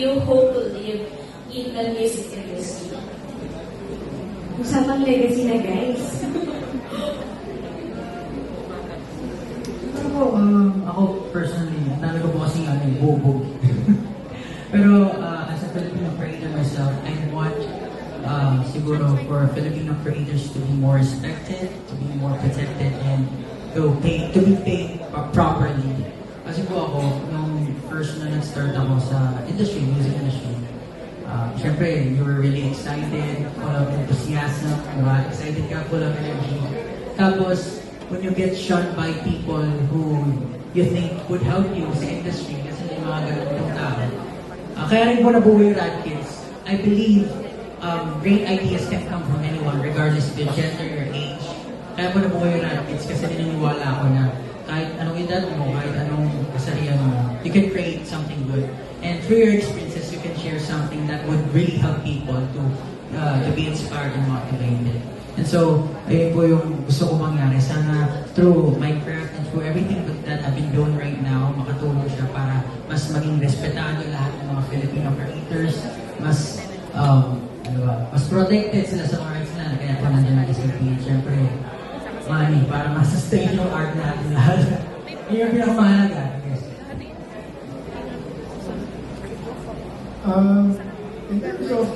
you hope to leave in the music industry? Usapang legacy na, guys. Ako personally, ang dami ko po kasing bubog. Pero as a Filipino creator myself, I want siguro for Filipino creators to be more respected, to be more protected, and to be paid properly. Kasi po ako, nung first na nag-start ako sa industry, music industry, syempre, you were really excited, full of enthusiasm, diba? Excited ka, full of energy. Tapos, when you get shunned by people who you think would help you sa industry, kasi may mga ganun tao. Kaya rin po nabuhay yung Rad Kids. I believe great ideas can come from anyone, regardless of your gender, your age. Kaya po nabuhay yung Rad Kids kasi naniniwala ako na kahit anong edad mo, kahit anong kasarian mo, you can create something good. And through your experiences, you can share something that would really help people to be inspired and motivated. And so, ayun po yung gusto ko mangyari. Sana through my craft and through everything that I've been doing right now, makatulong siya para mas maging respetado lahat ng mga Filipino creators, mas mas protected sila sa mga rights nila. Kaya po nandiyan natin sa PH. Siyempre, money, para masustain yung art natin lahat. Yun yung pinakamahalaga. Yes. In terms of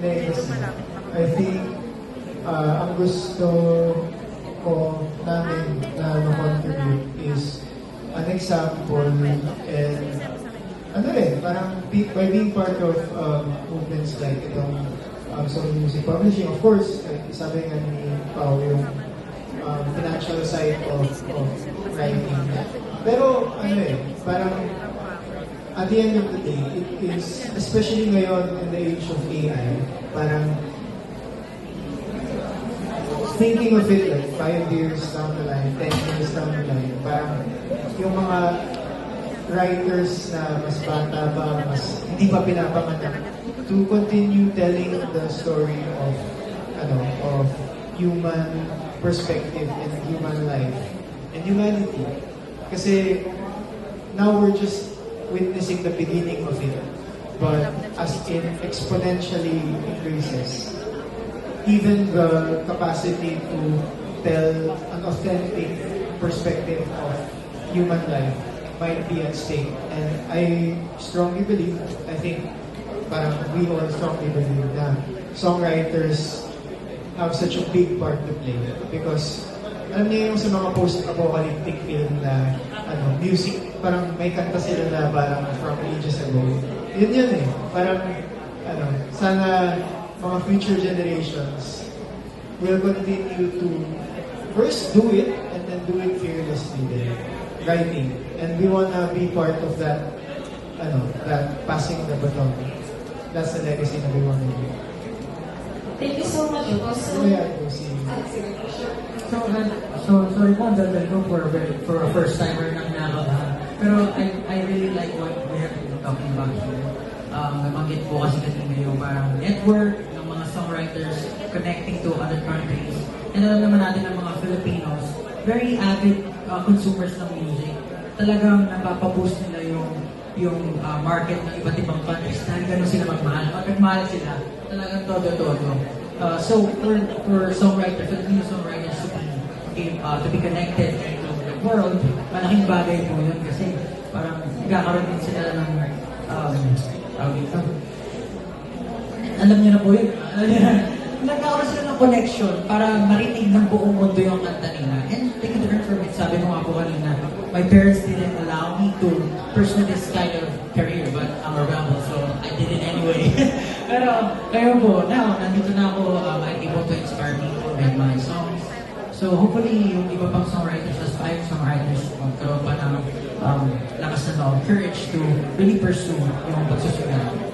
legacy, I think ang gusto ko namin na ma-contribute is an example and parang by being part of movements like itong solo music publishing, of course, sabi nga ni Pao, yung financial side of writing. Pero parang at the end of the day, it is, especially ngayon in the age of AI, parang thinking of it like 5 years down the line, 10 years down the line, parang yung mga writers na mas bata pa, mas hindi pa pinapanganak, to continue telling the story of human perspective and human life and humanity. Kasi now we're just witnessing the beginning of it, but as it exponentially increases, even the capacity to tell an authentic perspective of human life might be at stake. And I strongly believe, I think parang we all strongly believe na songwriters have such a big part to play because alam niyo yung sa mga post-apocalyptic film na music, parang may kanta sila na parang from ages ago. Yun parang sana mga future generations will continue to first do it and then do it fearlessly then writing, and we wanna be part of that that passing the baton. That's the legacy that we wanna do. Thank you so much po. So sorry po, ang daldal ko for a first timer na kinakabahan. Pero I really like what we have been talking about here. Nabanggit po kasi kanina yung parang network ng mga songwriters connecting to other countries. And alam naman natin ang mga Filipinos, very avid consumers ng music. Talagang napapaboost nila yung market ng iba't ibang countries dahil gano'n sila magmahal. Pag nagmahal sila, talagang todo-todo. So for songwriters, Filipino songwriters to be connected to the world, malaking bagay po yun kasi parang nagkakaroon din sila ng alam niyo na po yun. Nagkakaroon sila ng connection para marinig ng buong mundo yung kanta nila. And take it from it, sabi mo nga po kanina, my parents didn't allow me to pursue this kind of career, but I'm a rebel, so I did it anyway. Pero kayo po, now, nandito na ako, I'm able to inspire people with my songs. So hopefully, yung iba pang songwriters, aspiring songwriters, magkaroon pa ng lakas na loob, courage to really pursue yung pagsusulat.